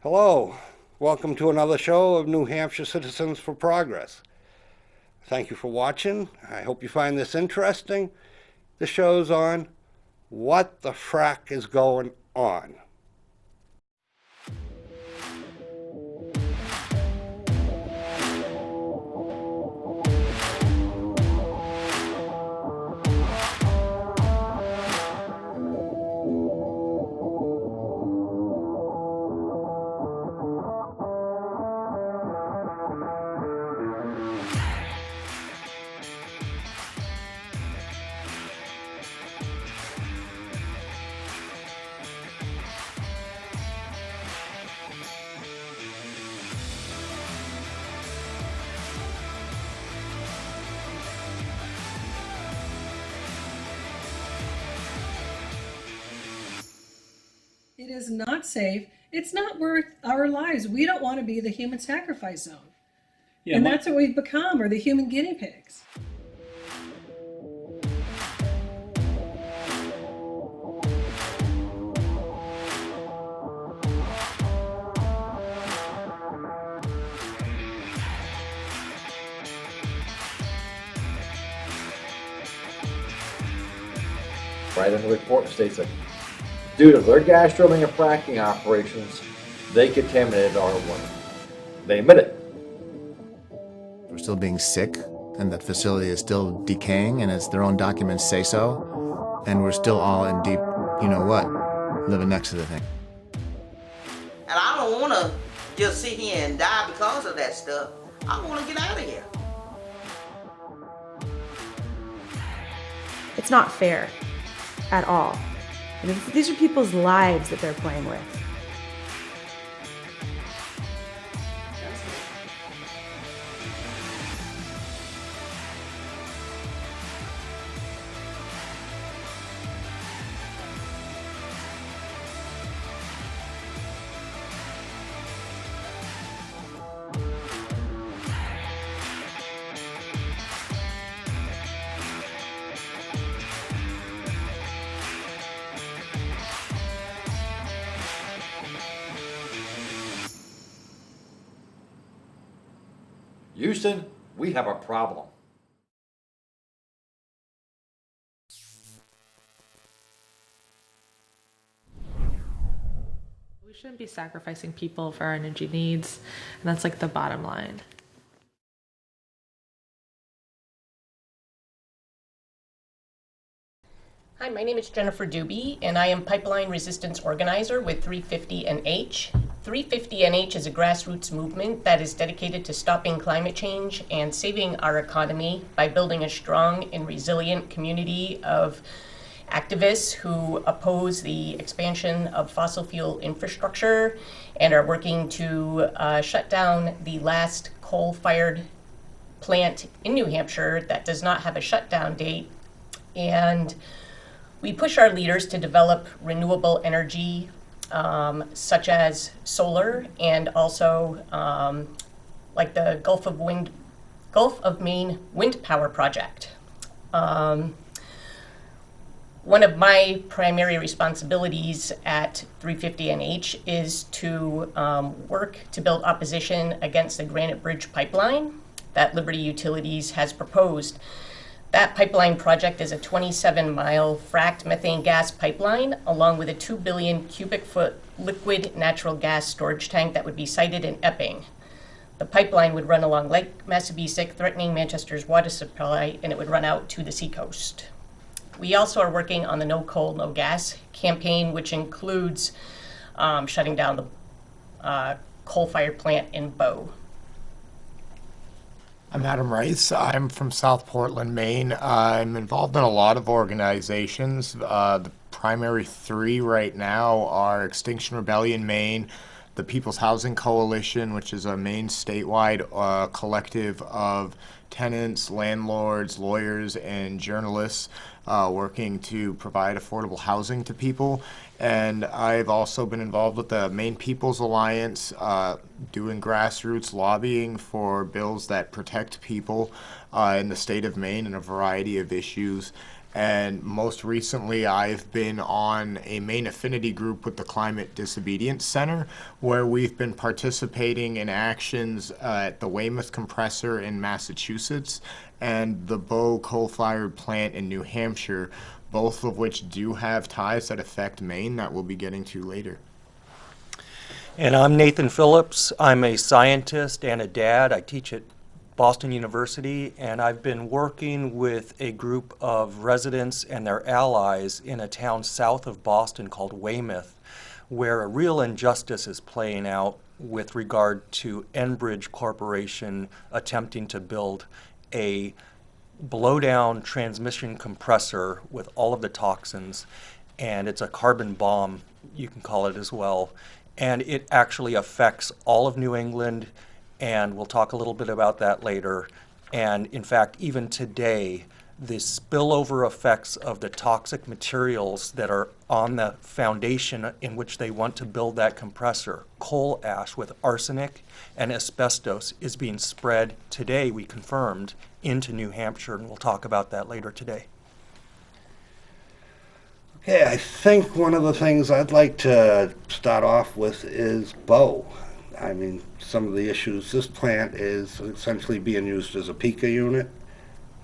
Hello, welcome to another show of New Hampshire Citizens for Progress. Thank you for watching. I hope you find this interesting. The show's on what the frack is going on. It is not safe. It's not worth our lives. We don't want to be the human sacrifice zone. And that's what we've become, or the human guinea pigs. Right in the report states that due to their gas drilling and fracking operations, they contaminated our water. They admit it. We're still being sick, and that facility is still decaying, and as their own documents say so, and we're still all in deep, you know what, living next to the thing. And I don't want to just sit here and die because of that stuff. I want to get out of here. It's not fair at all. I mean, these are people's lives that they're playing with. Houston, we have a problem. We shouldn't be sacrificing people for our energy needs, and that's like the bottom line. Hi, my name is Jennifer Dube, and I am Pipeline Resistance Organizer with 350 NH. 350 NH is a grassroots movement that is dedicated to stopping climate change and saving our economy by building a strong and resilient community of activists who oppose the expansion of fossil fuel infrastructure and are working to shut down the last coal-fired plant in New Hampshire that does not have a shutdown date. And we push our leaders to develop renewable energy, such as solar, and also like the Gulf of Maine wind power project. One of my primary responsibilities at 350 NH is to work to build opposition against the Granite Bridge pipeline that Liberty Utilities has proposed. That pipeline project is a 27-mile fracked methane gas pipeline, along with a 2 billion cubic foot liquid natural gas storage tank that would be sited in Epping. The pipeline would run along Lake Massabesic, threatening Manchester's water supply, and it would run out to the seacoast. We also are working on the No Coal, No Gas campaign, which includes shutting down the coal-fired plant in Bow. I'm Adam Rice. I'm from South Portland, Maine. I'm involved in a lot of organizations. The primary three right now are Extinction Rebellion Maine, the People's Housing Coalition, which is a Maine statewide collective of tenants, landlords, lawyers, and journalists working to provide affordable housing to people, And I've also been involved with the Maine People's Alliance, doing grassroots lobbying for bills that protect people in the state of Maine in a variety of issues. And most recently, I've been on a Maine affinity group with the Climate Disobedience Center, where we've been participating in actions at the Weymouth Compressor in Massachusetts and the Bow coal-fired plant in New Hampshire, both of which do have ties that affect Maine that we'll be getting to later. And I'm Nathan Phillips. I'm a scientist and a dad. I teach at Boston University, and I've been working with a group of residents and their allies in a town south of Boston called Weymouth, where a real injustice is playing out with regard to Enbridge Corporation attempting to build a blow-down transmission compressor with all of the toxins, and it's a carbon bomb, you can call it as well, and it actually affects all of New England, and we'll talk a little bit about that later. And in fact, even today, the spillover effects of the toxic materials that are on the foundation in which they want to build that compressor, coal ash with arsenic and asbestos, is being spread today, we confirmed, into New Hampshire, and we'll talk about that later today. Okay, I think one of the things I'd like to start off with is Bow. I mean, some of the issues, this plant is essentially being used as a peaker unit.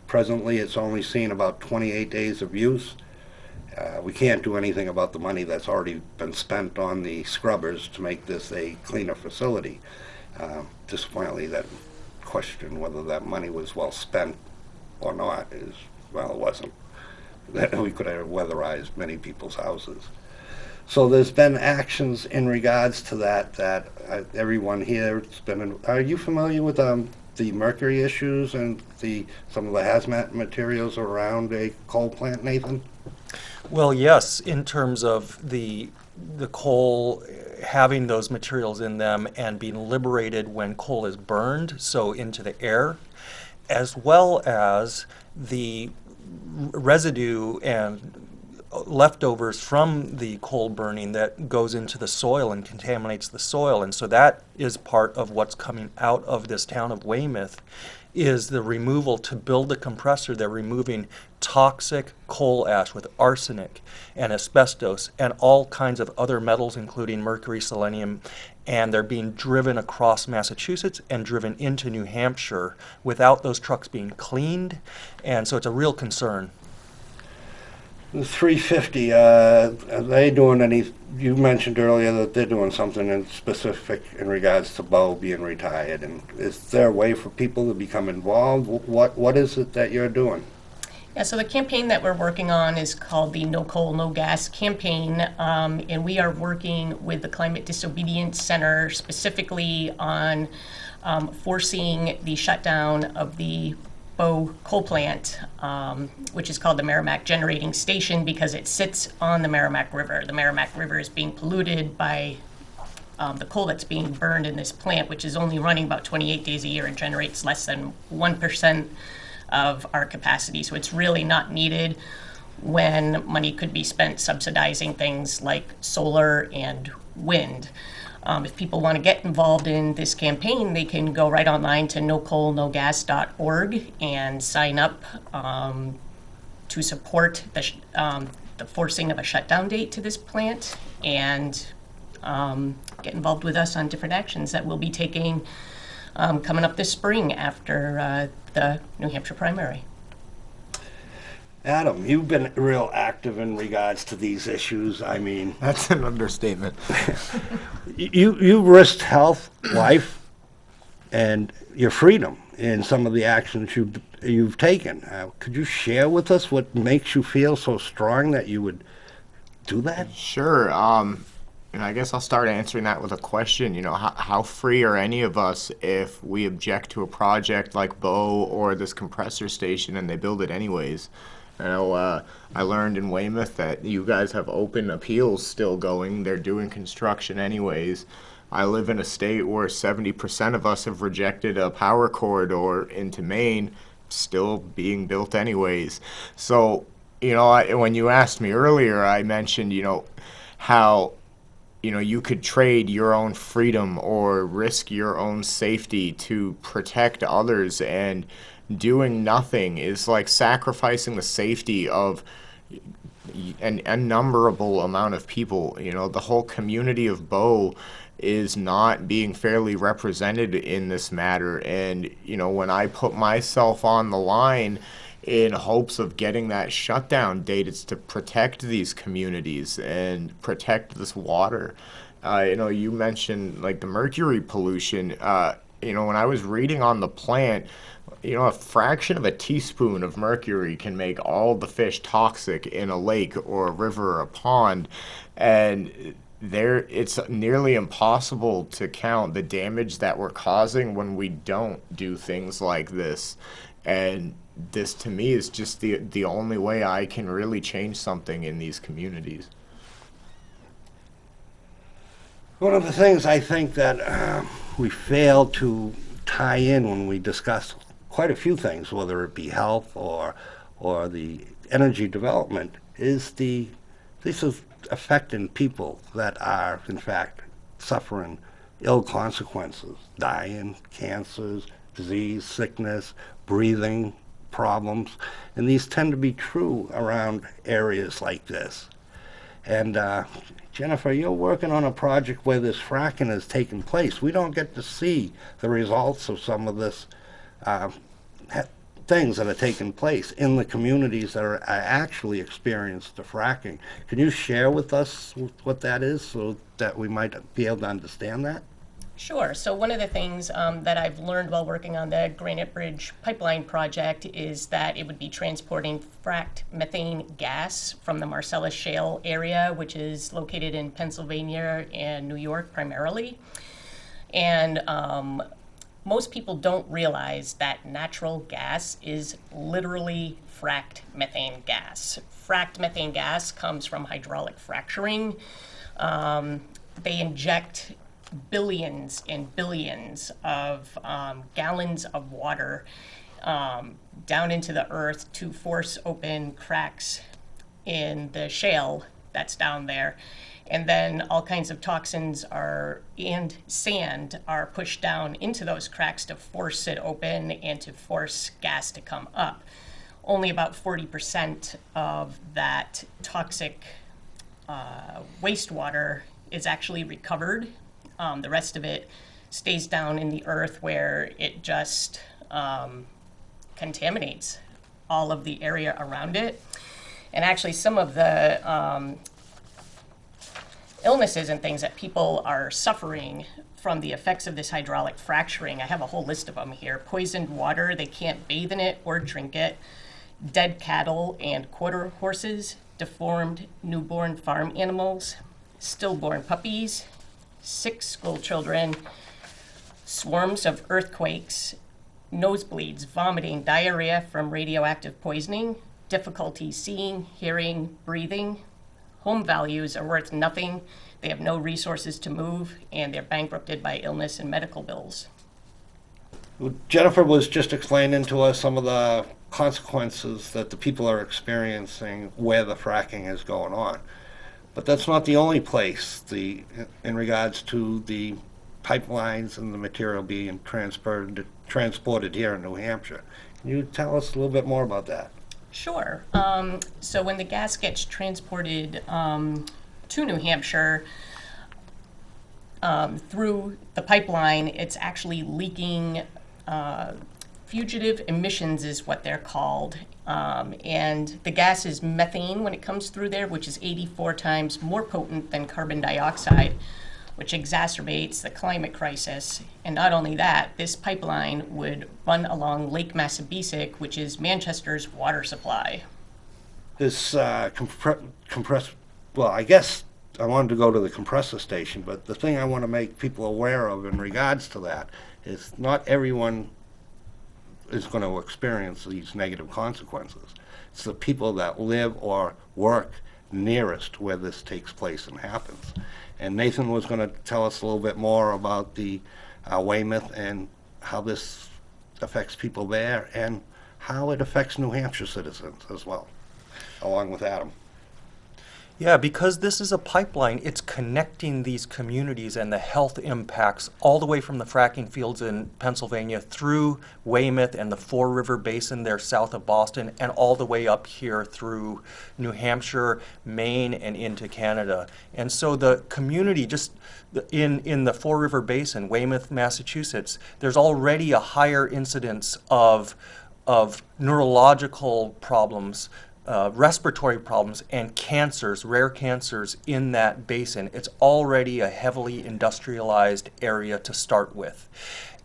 Presently, it's only seen about 28 days of use. We can't do anything about the money that's already been spent on the scrubbers to make this a cleaner facility. Disappointingly, that question whether that money was well spent or not is, well, it wasn't. That we could have weatherized many people's houses. So there's been actions in regards to that everyone here has been. Are you familiar with the mercury issues and some of the hazmat materials around a coal plant, Nathan? Well, yes, in terms of the coal having those materials in them and being liberated when coal is burned, so into the air, as well as the residue and leftovers from the coal burning that goes into the soil and contaminates the soil. And so that is part of what's coming out of this town of Weymouth, is the removal to build the compressor. They're removing toxic coal ash with arsenic and asbestos and all kinds of other metals, including mercury, selenium, and they're being driven across Massachusetts and driven into New Hampshire without those trucks being cleaned. And so it's a real concern. The 350, are they doing any, you mentioned earlier that they're doing something in specific in regards to Bow being retired, and is there a way for people to become involved? What is it that you're doing? Yeah, so the campaign that we're working on is called the No Coal, No Gas campaign, and we are working with the Climate Disobedience Center specifically on forcing the shutdown of the Bow coal plant, which is called the Merrimack Generating Station because it sits on the Merrimack River. The Merrimack River is being polluted by the coal that's being burned in this plant, which is only running about 28 days a year and generates less than 1% of our capacity. So it's really not needed when money could be spent subsidizing things like solar and wind. If people want to get involved in this campaign, they can go right online to nocoalnogas.org and sign up to support the forcing of a shutdown date to this plant and get involved with us on different actions that we'll be taking coming up this spring after the New Hampshire primary. Adam, you've been real active in regards to these issues. I mean, That's an understatement. you risked health, life, and your freedom in some of the actions you've taken. Could you share with us what makes you feel so strong that you would do that? Sure. And I guess I'll start answering that with a question. You know, how free are any of us if we object to a project like Bow or this compressor station and they build it anyways? You know, I learned in Weymouth that you guys have open appeals still going. They're doing construction anyways. I live in a state where 70% of us have rejected a power corridor into Maine, still being built anyways. So, you know, when you asked me earlier, I mentioned, you know, how you could trade your own freedom or risk your own safety to protect others, and doing nothing is like sacrificing the safety of an unnumberable amount of people. The whole community of Bow is not being fairly represented in this matter. And, when I put myself on the line in hopes of getting that shutdown date, it's to protect these communities and protect this water. You mentioned like the mercury pollution. When I was reading on the plant, a fraction of a teaspoon of mercury can make all the fish toxic in a lake or a river or a pond. And it's nearly impossible to count the damage that we're causing when we don't do things like this. And this, to me, is just the only way I can really change something in these communities. One of the things I think that we fail to tie in when we discuss quite a few things, whether it be health or the energy development, is this is affecting people that are, in fact, suffering ill consequences, dying, cancers, disease, sickness, breathing problems, and these tend to be true around areas like this. And Jennifer, you're working on a project where this fracking is taking place. We don't get to see the results of some of this things that are taking place in the communities that are actually experienced the fracking. Can you share with us what that is so that we might be able to understand that? Sure. So one of the things that I've learned while working on the Granite Bridge pipeline project is that it would be transporting fracked methane gas from the Marcellus Shale area, which is located in Pennsylvania and New York primarily. And most people don't realize that natural gas is literally fracked methane gas. Fracked methane gas comes from hydraulic fracturing. They inject billions and billions of gallons of water down into the earth to force open cracks in the shale that's down there. And then all kinds of toxins and sand are pushed down into those cracks to force it open and to force gas to come up. Only about 40% of that toxic wastewater is actually recovered. The rest of it stays down in the earth where it just contaminates all of the area around it. And actually some of the illnesses and things that people are suffering from the effects of this hydraulic fracturing, I have a whole list of them here. Poisoned water, they can't bathe in it or drink it. Dead cattle and quarter horses, deformed newborn farm animals, stillborn puppies, sick school children, swarms of earthquakes, nosebleeds, vomiting, diarrhea from radioactive poisoning, difficulty seeing, hearing, breathing. Home values are worth nothing. They have no resources to move, and they're bankrupted by illness and medical bills. Jennifer was just explaining to us some of the consequences that the people are experiencing where the fracking is going on. But that's not the only place in regards to the pipelines and the material being transported here in New Hampshire. Can you tell us a little bit more about that? Sure. So when the gas gets transported to New Hampshire through the pipeline, it's actually leaking fugitive emissions is what they're called. And the gas is methane when it comes through there, which is 84 times more potent than carbon dioxide, which exacerbates the climate crisis. And not only that, this pipeline would run along Lake Massabesic, which is Manchester's water supply. This well, I guess I wanted to go to the compressor station, but the thing I want to make people aware of in regards to that is not everyone is going to experience these negative consequences. It's the people that live or work nearest where this takes place and happens. And Nathan was going to tell us a little bit more about the Weymouth and how this affects people there and how it affects New Hampshire citizens as well, along with Adam. Yeah, because this is a pipeline, it's connecting these communities and the health impacts all the way from the fracking fields in Pennsylvania through Weymouth and the Fore River Basin there south of Boston, and all the way up here through New Hampshire, Maine, and into Canada. And so the community just in the Fore River Basin, Weymouth, Massachusetts, there's already a higher incidence of neurological problems, respiratory problems, and cancers, rare cancers in that basin. It's already a heavily industrialized area to start with.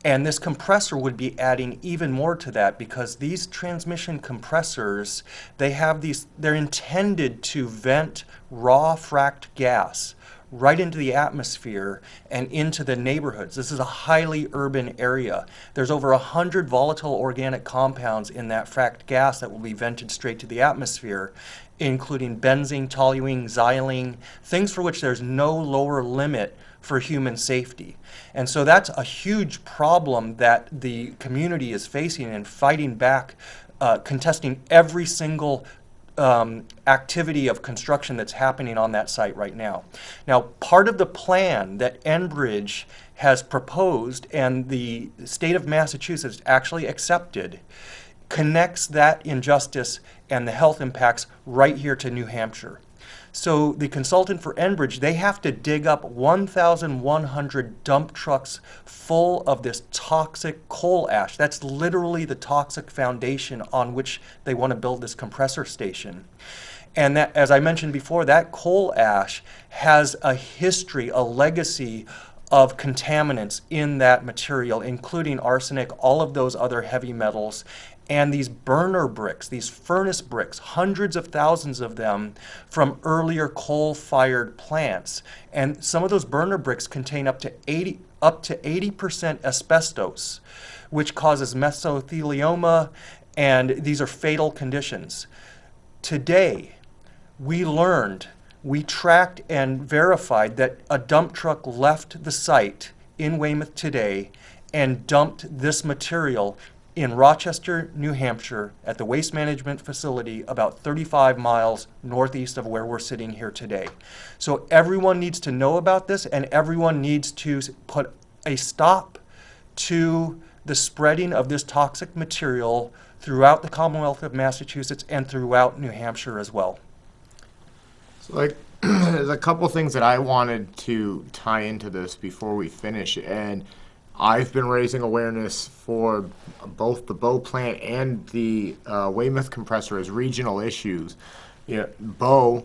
And this compressor would be adding even more to that, because these transmission compressors, they're intended to vent raw fracked gas right into the atmosphere and into the neighborhoods. This is a highly urban area. There's over 100 volatile organic compounds in that fracked gas that will be vented straight to the atmosphere, including benzene, toluene, xylene, things for which there's no lower limit for human safety. And so that's a huge problem that the community is facing and fighting back, contesting every single activity of construction that's happening on that site right now. Now, part of the plan that Enbridge has proposed and the state of Massachusetts actually accepted connects that injustice and the health impacts right here to New Hampshire. So the consultant for Enbridge, they have to dig up 1,100 dump trucks full of this toxic coal ash. That's literally the toxic foundation on which they want to build this compressor station. And that, as I mentioned before, that coal ash has a history, a legacy of contaminants in that material, including arsenic, all of those other heavy metals, and these burner bricks, these furnace bricks, hundreds of thousands of them from earlier coal-fired plants. And some of those burner bricks contain up to 80% asbestos, which causes mesothelioma, and these are fatal conditions. Today, we tracked and verified that a dump truck left the site in Weymouth today and dumped this material in Rochester, New Hampshire, at the waste management facility about 35 miles northeast of where we're sitting here today. So everyone needs to know about this, and everyone needs to put a stop to the spreading of this toxic material throughout the Commonwealth of Massachusetts and throughout New Hampshire as well. So, there's a couple things that I wanted to tie into this before we finish, and I've been raising awareness for both the Bow plant and the Weymouth compressor as regional issues. Bow,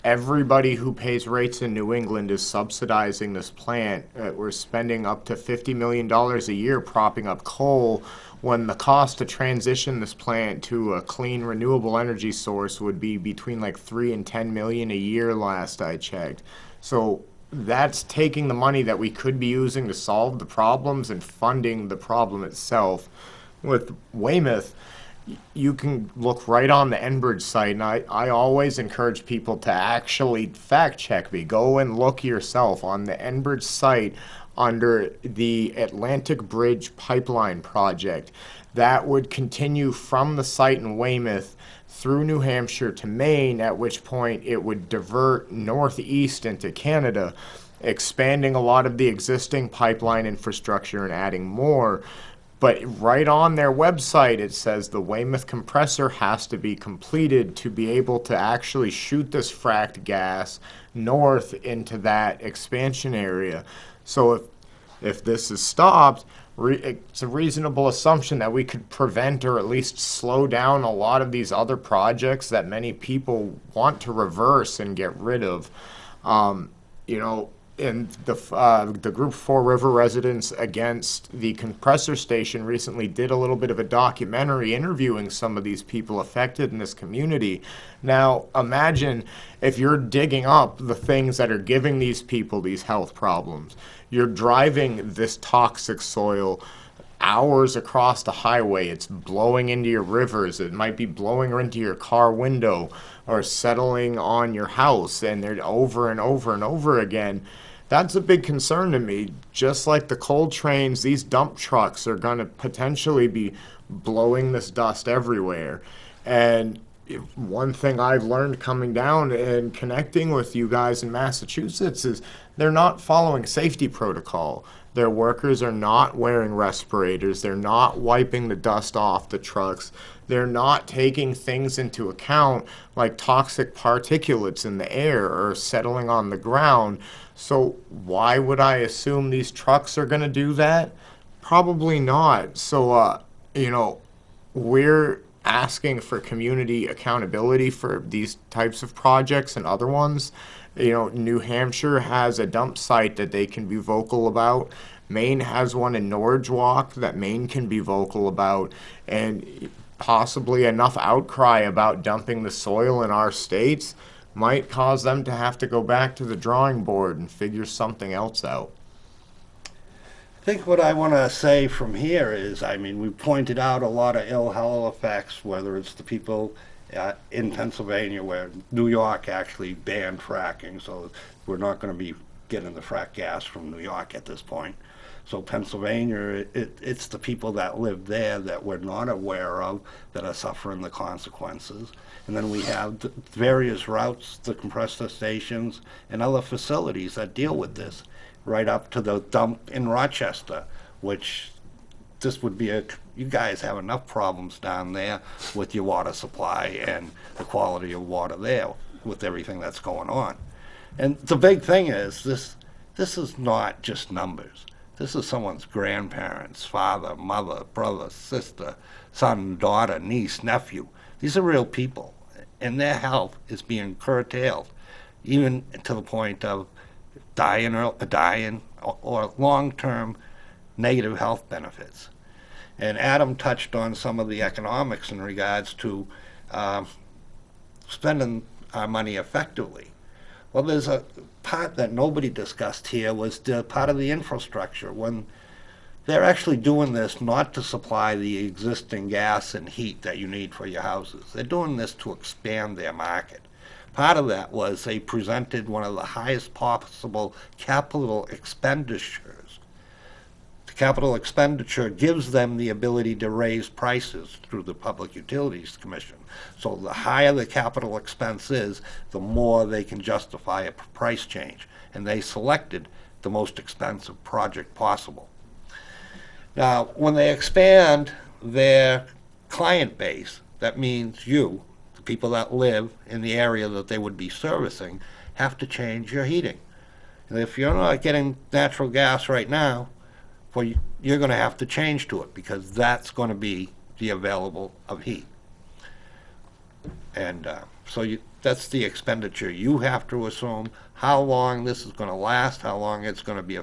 everybody who pays rates in New England is subsidizing this plant. We're spending up to $50 million a year propping up coal, when the cost to transition this plant to a clean, renewable energy source would be between like $3 and $10 million a year last I checked. So that's taking the money that we could be using to solve the problems and funding the problem itself. With Weymouth, you can look right on the Enbridge site, and I always encourage people to actually fact check me. Go and look yourself on the Enbridge site under the Atlantic Bridge Pipeline Project. That would continue from the site in Weymouth through New Hampshire to Maine, at which point it would divert northeast into Canada, expanding a lot of the existing pipeline infrastructure and adding more. But right on their website, it says the Weymouth compressor has to be completed to be able to actually shoot this fracked gas north into that expansion area. So if this is stopped, it's a reasonable assumption that we could prevent or at least slow down a lot of these other projects that many people want to reverse and get rid of. And the group Fore River Residents Against the Compressor Station recently did a little bit of a documentary interviewing some of these people affected in this community. Now, imagine if you're digging up the things that are giving these people these health problems. You're driving this toxic soil hours across the highway. It's blowing into your rivers. It might be blowing into your car window or settling on your house, and they're over and over and over again. That's a big concern to me. Just like the coal trains, these dump trucks are going to potentially be blowing this dust everywhere. And one thing I've learned coming down and connecting with you guys in Massachusetts is they're not following safety protocol. Their workers are not wearing respirators. They're not wiping the dust off the trucks. They're not taking things into account like toxic particulates in the air or settling on the ground. So why would I assume these trucks are going to do that? Probably not. So, we're asking for community accountability for these types of projects and other ones. New Hampshire has a dump site that they can be vocal about. Maine has one in Norridgewock that Maine can be vocal about, and possibly enough outcry about dumping the soil in our states might cause them to have to go back to the drawing board and figure something else out. I think what I want to say from here is, we pointed out a lot of ill health effects, whether it's the people in Pennsylvania where New York actually banned fracking, so we're not going to be getting the frack gas from New York at this point. So Pennsylvania, it's the people that live there that we're not aware of that are suffering the consequences. And then we have the various routes, the compressor stations, and other facilities that deal with this, right up to the dump in Rochester, which this would be you guys have enough problems down there with your water supply and the quality of water there with everything that's going on. And the big thing is this is not just numbers. This is someone's grandparents, father, mother, brother, sister, son, daughter, niece, nephew. These are real people, and their health is being curtailed, even to the point of dying or long-term negative health benefits. And Adam touched on some of the economics in regards to spending our money effectively. Well, there's a part that nobody discussed here was the part of the infrastructure. When they're actually doing this not to supply the existing gas and heat that you need for your houses. They're doing this to expand their market. Part of that was they presented one of the highest possible capital expenditures. The capital expenditure gives them the ability to raise prices through the Public Utilities Commission. So the higher the capital expense is, the more they can justify a price change. And they selected the most expensive project possible. Now, when they expand their client base, that means you, the people that live in the area that they would be servicing, have to change your heating. And if you're not getting natural gas right now, well, you're going to have to change to it because that's going to be the available of heat. And that's the expenditure you have to assume, how long this is going to last, how long it's going to be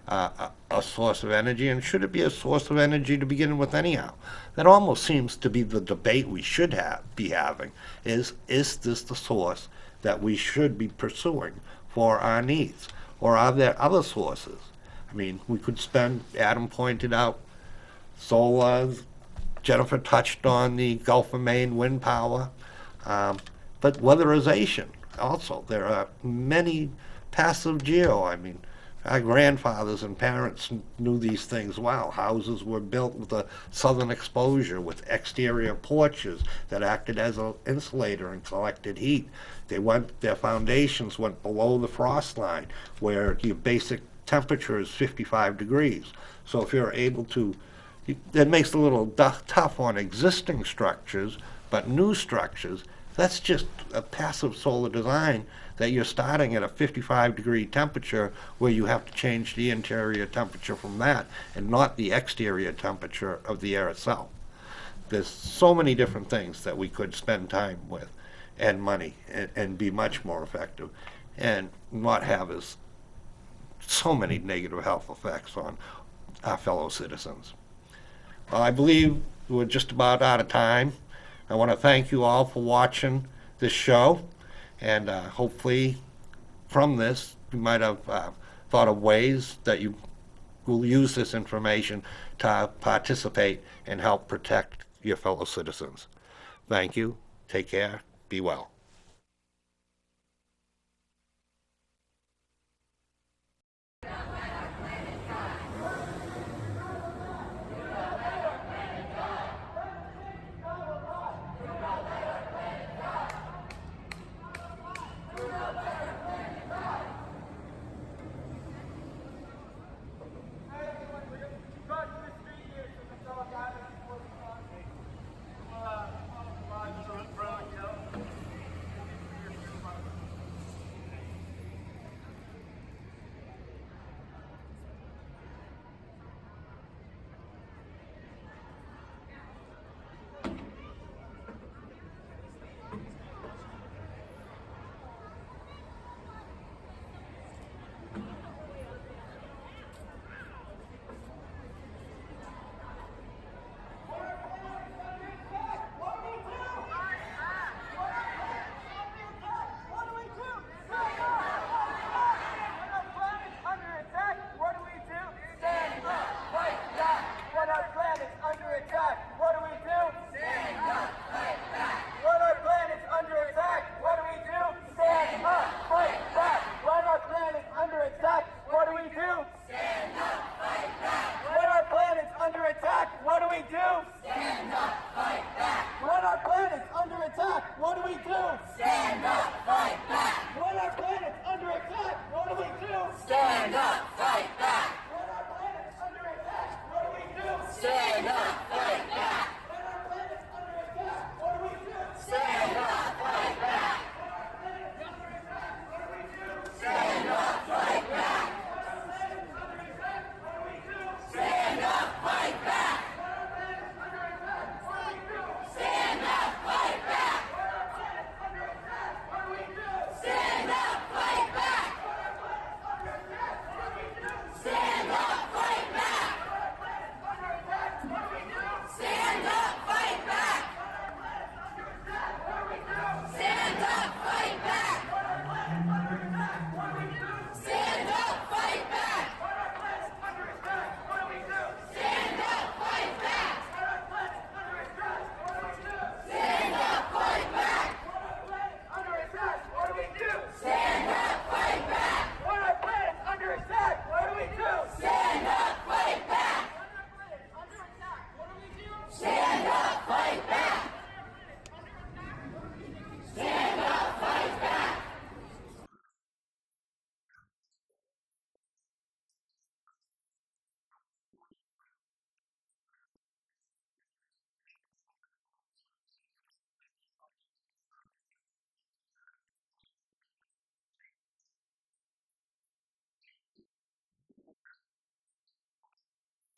a source of energy, and should it be a source of energy to begin with anyhow? That almost seems to be the debate we should be having, is this the source that we should be pursuing for our needs? Or are there other sources? We could spend, Adam pointed out, solar, Jennifer touched on the Gulf of Maine wind power, but weatherization also. There are many passive geo. Our grandfathers and parents knew these things well. Houses were built with a southern exposure with exterior porches that acted as an insulator and collected heat. Their foundations went below the frost line where your basic temperature is 55 degrees. So if you're able to, that makes it a little tough on existing structures, but new structures, that's just a passive solar design that you're starting at a 55-degree temperature where you have to change the interior temperature from that and not the exterior temperature of the air itself. There's so many different things that we could spend time with and money and be much more effective and not have so many negative health effects on our fellow citizens. Well, I believe we're just about out of time. I want to thank you all for watching this show, and hopefully from this you might have thought of ways that you will use this information to participate and help protect your fellow citizens. Thank you. Take care. Be well. Stand up, fight